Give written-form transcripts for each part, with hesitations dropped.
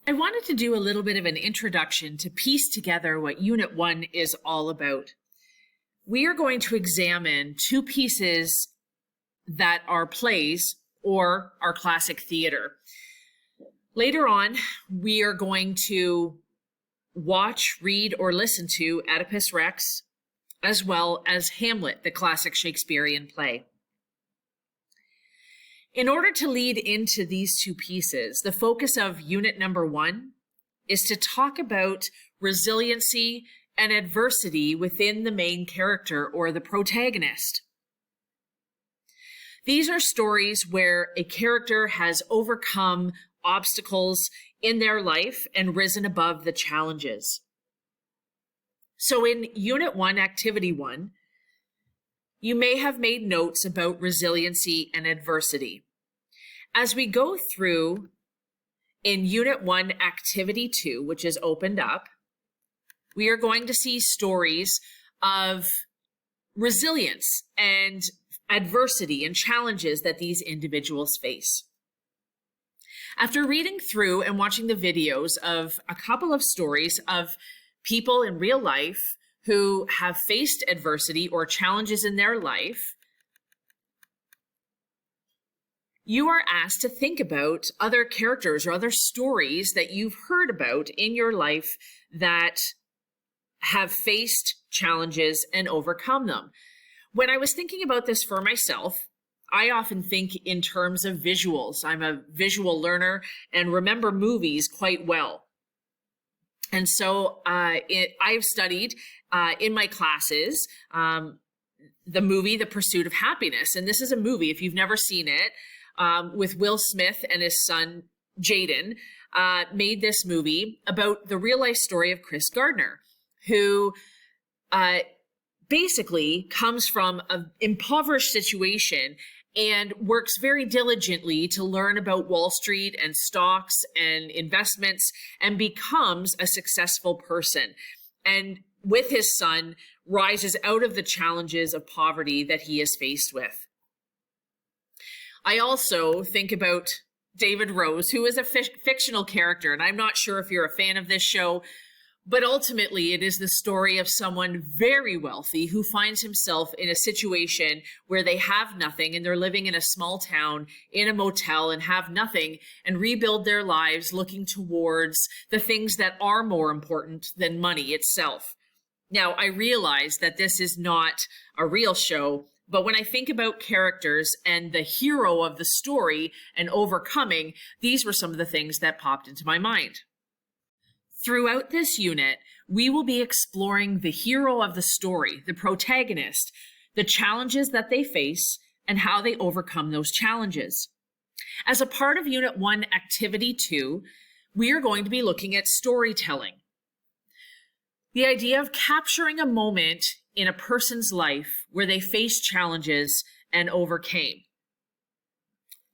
I wanted to do a little bit of an introduction to piece together what Unit 1 is all about. We are going to examine two pieces that are plays or are classic theater. Later on, we are going to watch, read, or listen to Oedipus Rex, as well as Hamlet, the classic Shakespearean play. In order to lead into these two pieces, the focus of unit number 1 is to talk about resiliency and adversity within the main character or the protagonist. These are stories where a character has overcome obstacles in their life and risen above the challenges. So in Unit 1, Activity 1, you may have made notes about resiliency and adversity. As we go through in Unit 1, Activity 2, which is opened up, we are going to see stories of resilience and adversity and challenges that these individuals face. After reading through and watching the videos of a couple of stories of people in real life who have faced adversity or challenges in their life, you are asked to think about other characters or other stories that you've heard about in your life that have faced challenges and overcome them. When I was thinking about this for myself, I often think in terms of visuals. I'm a visual learner and remember movies quite well. And so I've studied in my classes the movie The Pursuit of Happiness. And this is a movie, if you've never seen it, with Will Smith and his son, Jaden, made this movie about the real life story of Chris Gardner, who basically comes from an impoverished situation and works very diligently to learn about Wall Street and stocks and investments and becomes a successful person. And with his son, rises out of the challenges of poverty that he is faced with. I also think about David Rose, who is a fictional character, and I'm not sure if you're a fan of this show, but ultimately it is the story of someone very wealthy who finds himself in a situation where they have nothing and they're living in a small town in a motel and have nothing and rebuild their lives looking towards the things that are more important than money itself. Now, I realize that this is not a real show, but when I think about characters and the hero of the story and overcoming, these were some of the things that popped into my mind. Throughout this unit, we will be exploring the hero of the story, the protagonist, the challenges that they face, and how they overcome those challenges. As a part of Unit 1, Activity 2, we are going to be looking at storytelling. The idea of capturing a moment in a person's life where they faced challenges and overcame.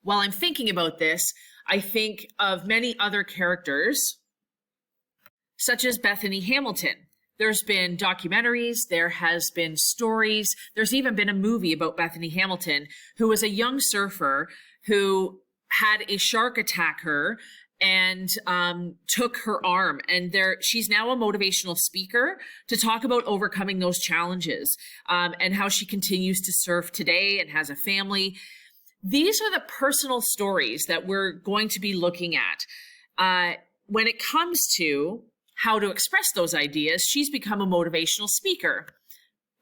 While I'm thinking about this, I think of many other characters, such as Bethany Hamilton. There's been documentaries, there has been stories, there's even been a movie about Bethany Hamilton, who was a young surfer who had a shark attack her and took her arm. And she's now a motivational speaker to talk about overcoming those challenges and how she continues to surf today and has a family. These are the personal stories that we're going to be looking at. When it comes to how to express those ideas, she's become a motivational speaker.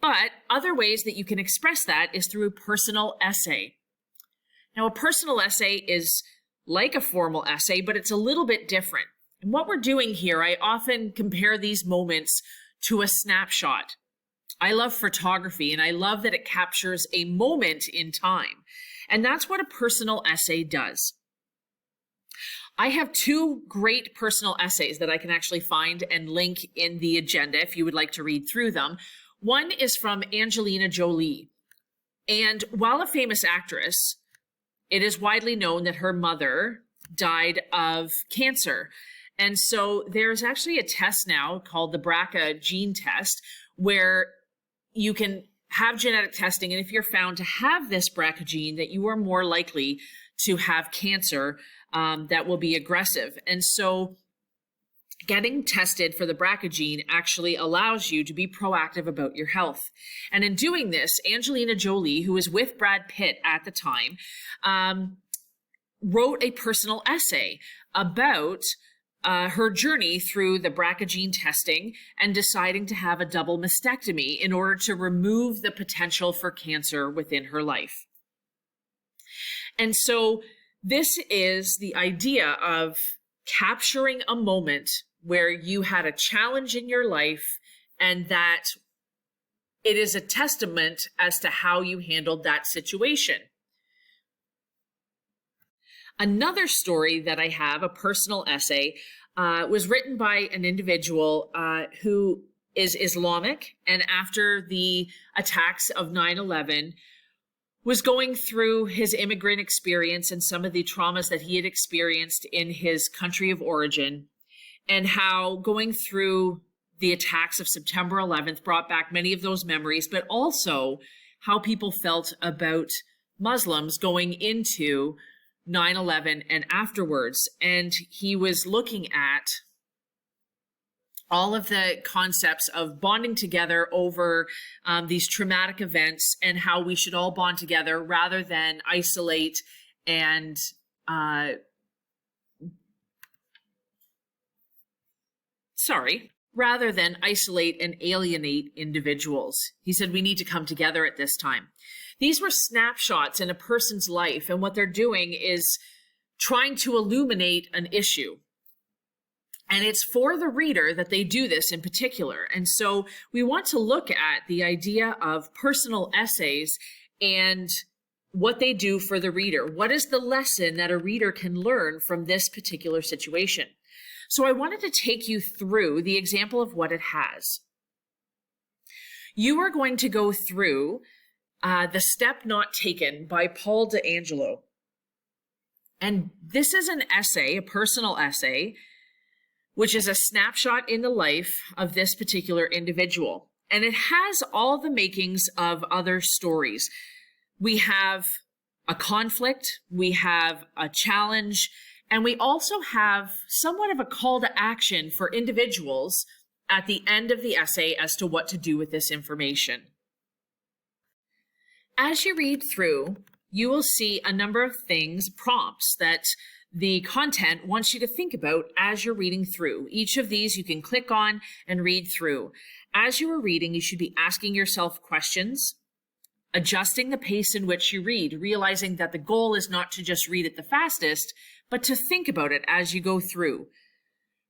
But other ways that you can express that is through a personal essay. Now, a personal essay is like a formal essay, but it's a little bit different. And what we're doing here, I often compare these moments to a snapshot. I love photography, and I love that it captures a moment in time. And that's what a personal essay does. I have two great personal essays that I can actually find and link in the agenda if you would like to read through them. One is from Angelina Jolie. And while a famous actress, it is widely known that her mother died of cancer. And so there's actually a test now called the BRCA gene test where you can have genetic testing. And if you're found to have this BRCA gene, that you are more likely to have cancer that will be aggressive. And so Getting tested for the BRCA gene actually allows you to be proactive about your health. And in doing this, Angelina Jolie, who was with Brad Pitt at the time, wrote a personal essay about her journey through the BRCA gene testing and deciding to have a double mastectomy in order to remove the potential for cancer within her life. And so this is the idea of capturing a moment where you had a challenge in your life and that it is a testament as to how you handled that situation. Another story that I have, a personal essay, was written by an individual who is Islamic, and after the attacks of 9/11, was going through his immigrant experience and some of the traumas that he had experienced in his country of origin, and how going through the attacks of September 11th brought back many of those memories, but also how people felt about Muslims going into 9/11 and afterwards. And he was looking at all of the concepts of bonding together over these traumatic events and how we should all bond together rather than isolate and rather than isolate and alienate individuals. He said we need to come together at this time. These were snapshots in a person's life, and what they're doing is trying to illuminate an issue. And it's for the reader that they do this in particular. And so we want to look at the idea of personal essays and what they do for the reader. What is the lesson that a reader can learn from this particular situation? So I wanted to take you through the example of what it has. You are going to go through The Step Not Taken by Paul D'Angelo. And this is an essay, a personal essay, which is a snapshot in the life of this particular individual. And it has all the makings of other stories. We have a conflict, we have a challenge, and we also have somewhat of a call to action for individuals at the end of the essay as to what to do with this information. As you read through, you will see a number of things, prompts that the content wants you to think about as you're reading through. Each of these you can click on and read through. As you are reading, you should be asking yourself questions, adjusting the pace in which you read, realizing that the goal is not to just read it the fastest, but to think about it as you go through.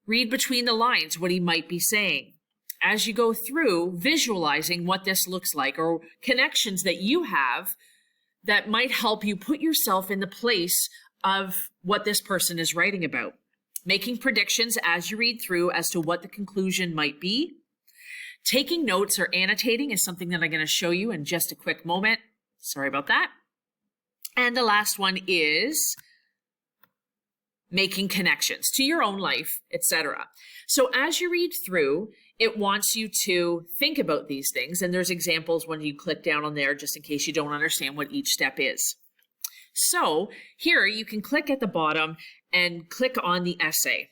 Read between the lines what he might be saying. As you go through, visualizing what this looks like or connections that you have that might help you put yourself in the place of what this person is writing about. Making predictions as you read through as to what the conclusion might be. Taking notes or annotating is something that I'm going to show you in just a quick moment. Sorry about that. And the last one is making connections to your own life, etc. So as you read through, it wants you to think about these things. And there's examples when you click down on there, just in case you don't understand what each step is. So here you can click at the bottom and click on the essay.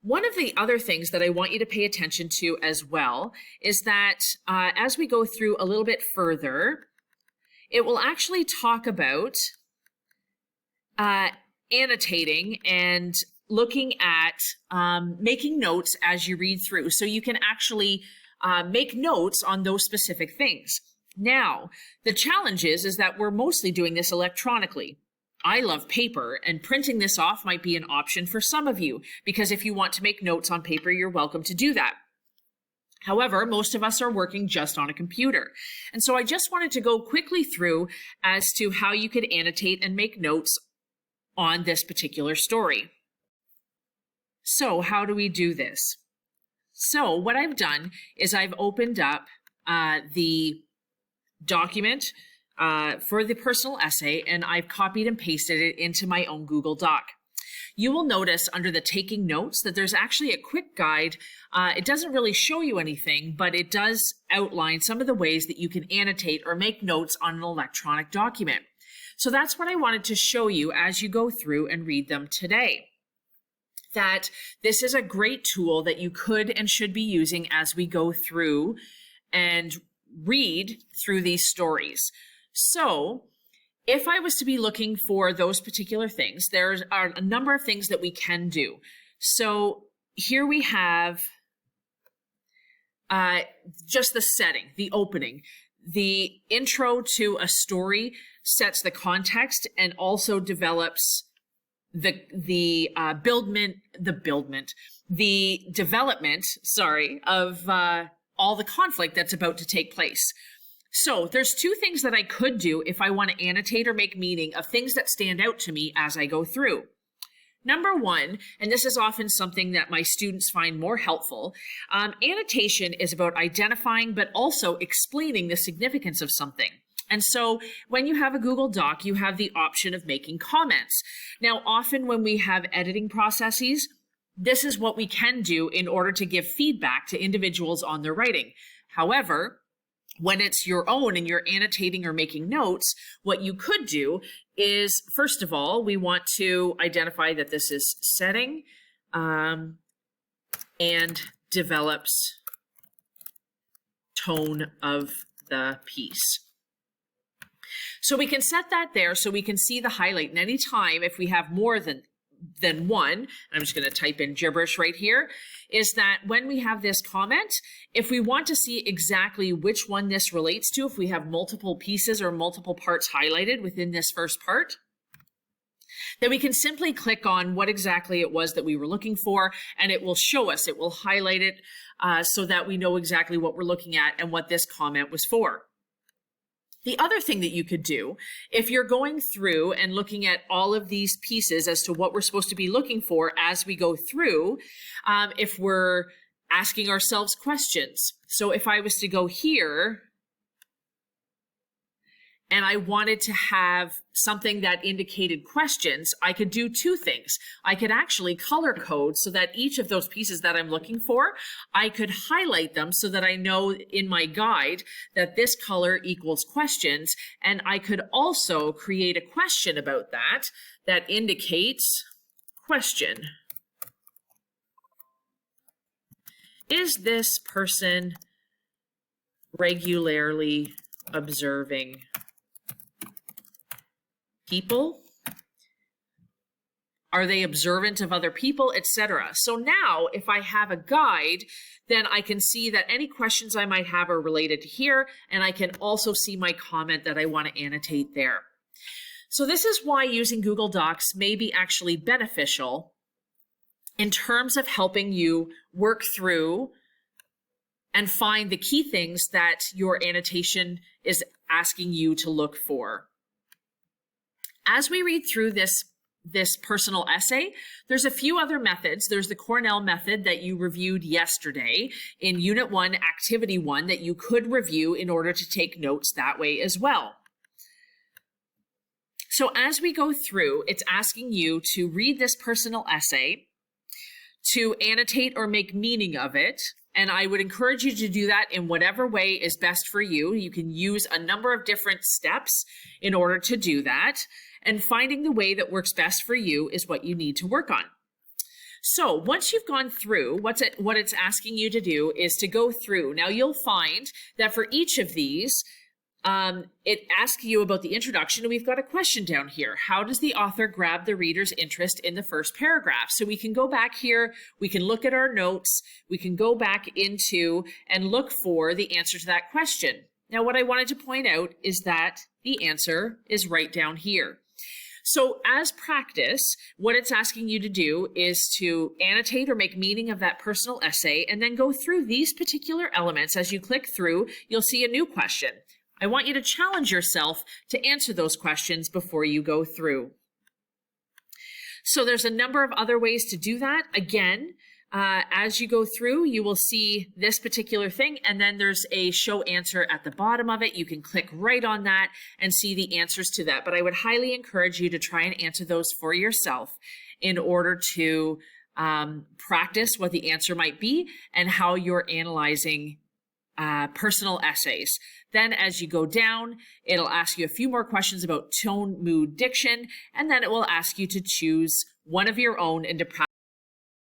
One of the other things that I want you to pay attention to as well is that as we go through a little bit further, it will actually talk about annotating and looking at making notes as you read through. So you can actually make notes on those specific things. Now, the challenge is that we're mostly doing this electronically. I love paper, and printing this off might be an option for some of you, because if you want to make notes on paper, you're welcome to do that. However, most of us are working just on a computer. And so I just wanted to go quickly through as to how you could annotate and make notes on this particular story. So how do we do this? So what I've done is I've opened up the document for the personal essay, and I've copied and pasted it into my own Google Doc. You will notice under the taking notes that there's actually a quick guide. It doesn't really show you anything, but it does outline some of the ways that you can annotate or make notes on an electronic document. So that's what I wanted to show you as you go through and read them today. that this is a great tool that you could and should be using as we go through and read through these stories. So if I was to be looking for those particular things, there are a number of things that we can do. So here we have just the setting, the opening. The intro to a story sets the context and also develops the development of all the conflict that's about to take place. So there's two things that I could do if I want to annotate or make meaning of things that stand out to me as I go through. Number one, and this is often something that my students find more helpful, annotation is about identifying but also explaining the significance of something. And so when you have a Google Doc, you have the option of making comments. Now, often when we have editing processes, this is what we can do in order to give feedback to individuals on their writing. However, when it's your own and you're annotating or making notes, what you could do is, first of all, we want to identify that this is setting and develops tone of the piece. So we can set that there so we can see the highlight. And anytime if we have more than one, I'm just going to type in gibberish right here, is that when we have this comment, if we want to see exactly which one this relates to, if we have multiple pieces or multiple parts highlighted within this first part, then we can simply click on what exactly it was that we were looking for, and it will show us, it will highlight it so that we know exactly what we're looking at and what this comment was for. The other thing that you could do, if you're going through and looking at all of these pieces as to what we're supposed to be looking for as we go through, if we're asking ourselves questions. So if I was to go here and I wanted to have something that indicated questions, I could do two things. I could actually color code so that each of those pieces that I'm looking for, I could highlight them so that I know in my guide that this color equals questions. And I could also create a question about that that indicates question. Is this person regularly observing people? Are they observant of other people, etc.? So now if I have a guide, then I can see that any questions I might have are related to here, and I can also see my comment that I want to annotate there. So this is why using Google Docs may be actually beneficial in terms of helping you work through and find the key things that your annotation is asking you to look for. As we read through this personal essay, there's a few other methods. There's the Cornell method that you reviewed yesterday in Unit 1, Activity 1, that you could review in order to take notes that way as well. So as we go through, it's asking you to read this personal essay, to annotate or make meaning of it, and I would encourage you to do that in whatever way is best for you. You can use a number of different steps in order to do that. And finding the way that works best for you is what you need to work on. So once you've gone through, what it's asking you to do is to go through. Now you'll find that for each of these, it asks you about the introduction, and we've got a question down here. How does the author grab the reader's interest in the first paragraph? So we can go back here, we can look at our notes, we can go back into and look for the answer to that question. Now what I wanted to point out is that the answer is right down here. So as practice, what it's asking you to do is to annotate or make meaning of that personal essay and then go through these particular elements. As you click through, you'll see a new question. I want you to challenge yourself to answer those questions before you go through. So there's a number of other ways to do that. Again, as you go through, you will see this particular thing, and then there's a show answer at the bottom of it. You can click right on that and see the answers to that. But I would highly encourage you to try and answer those for yourself in order to practice what the answer might be and how you're analyzing personal essays. Then as you go down, it'll ask you a few more questions about tone, mood, diction, and then it will ask you to choose one of your own and to practice